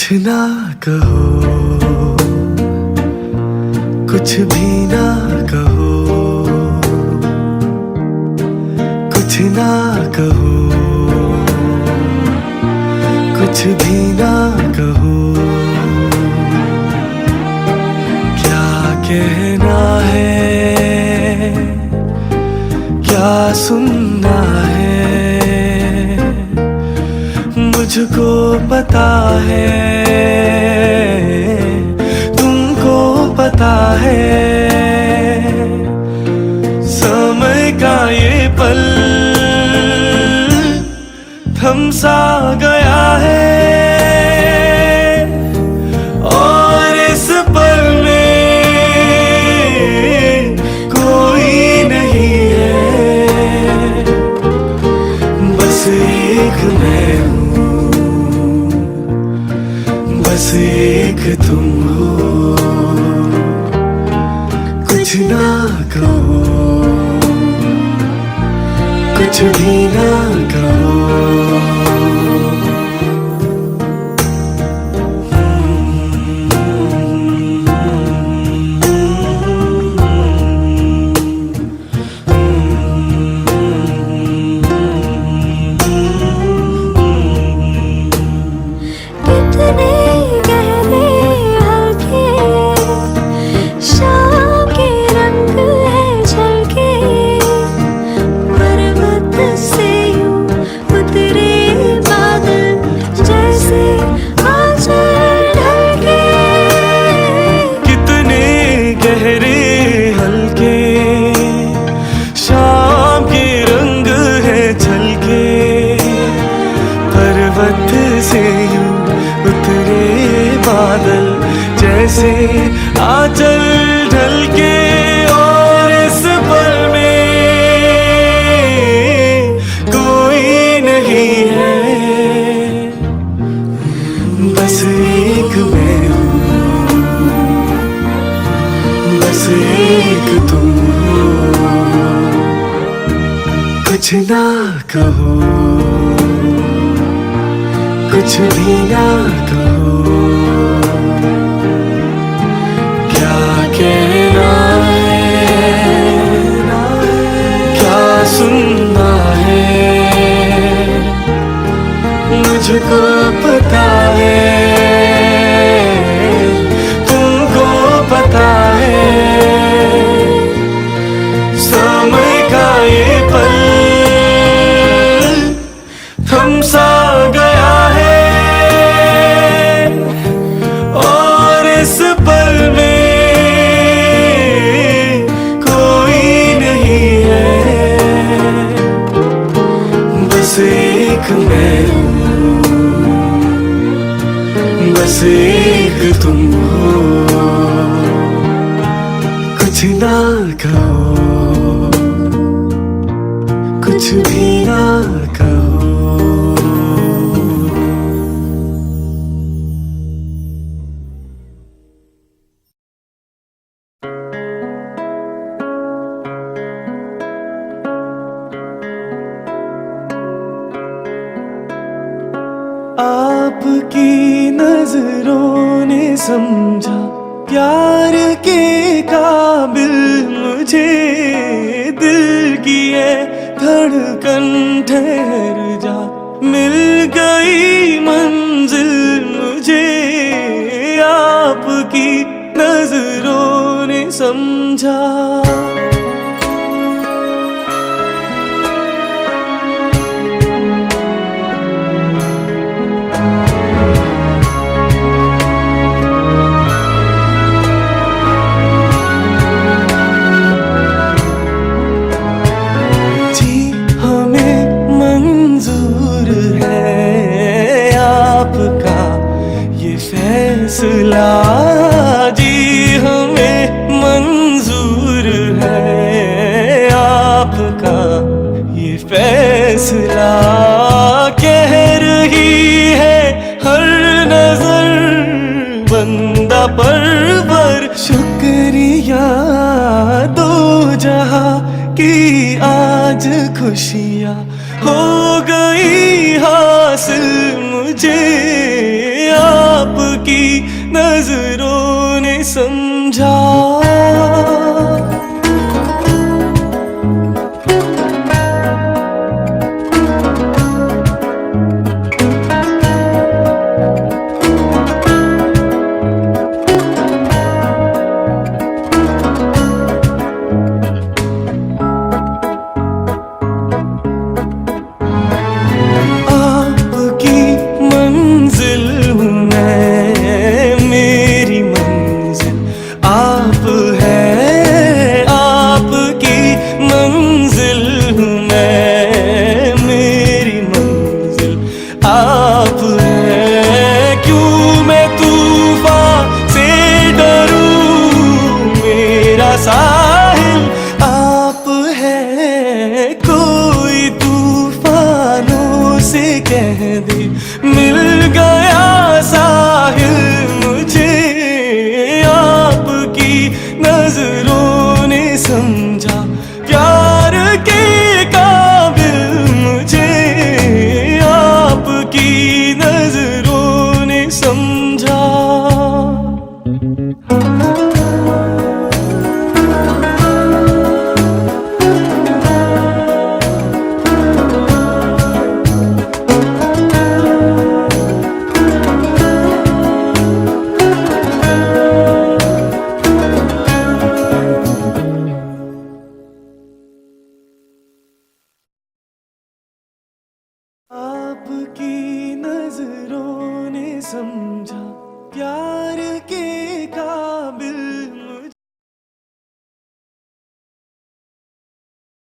कुछ ना कहो, कुछ भी ना कहो, कुछ ना कहो, कुछ भी ना कहो। क्या कहना है, क्या सुनना है, मुझको पता है, तुमको पता है। समय का ये पल थम सा गया है, और इस पल में कोई नहीं है, बस एक मैं हूँ, बस एक तुम हो। कुछ ना कहो, कुछ भी ना कहो। जैसे आंचल ढलके, और इस पल में कोई नहीं है, बस एक मैं हूँ, बस एक तुम हो। कुछ ना कहो, कुछ भी ना कहो। कहना है, क्या सुनना है, मुझको पता है, तुमको पता है। समय का ये पल थम सा गया है, और इस पल में एक मैं हूँ, बस एक तुम हो। कुछ ना कहो, कुछ भी ना कहो। आपकी नजरों ने समझा प्यार के काबिल मुझे, दिल की ये धड़कन ठहर जा, मिल गई मंजिल मुझे। आपकी नजरों ने समझा। फैसला जी हमें मंजूर है, आपका ये फैसला। कह रही है हर नजर बंदा परवर, शुक्रिया दो जहां की आज खुशियाँ हो गई हासिल मुझे। आप आपकी नजरों ने समझा। आपकी मंजिल हूँ मैं, मेरी मंजिल आप है। आपकी मंजिल हूँ मैं, मेरी मंजिल आप है। क्यों मैं तूफान से डरूं, मेरा साहिल आप है। कोई तूफानों से कह दे मिल गया साहिल मुझे। आपकी नजरों ने समझा प्यार के काबिल मुझे। आपकी नजरों ने समझा। आपकी नजरों ने समझा प्यार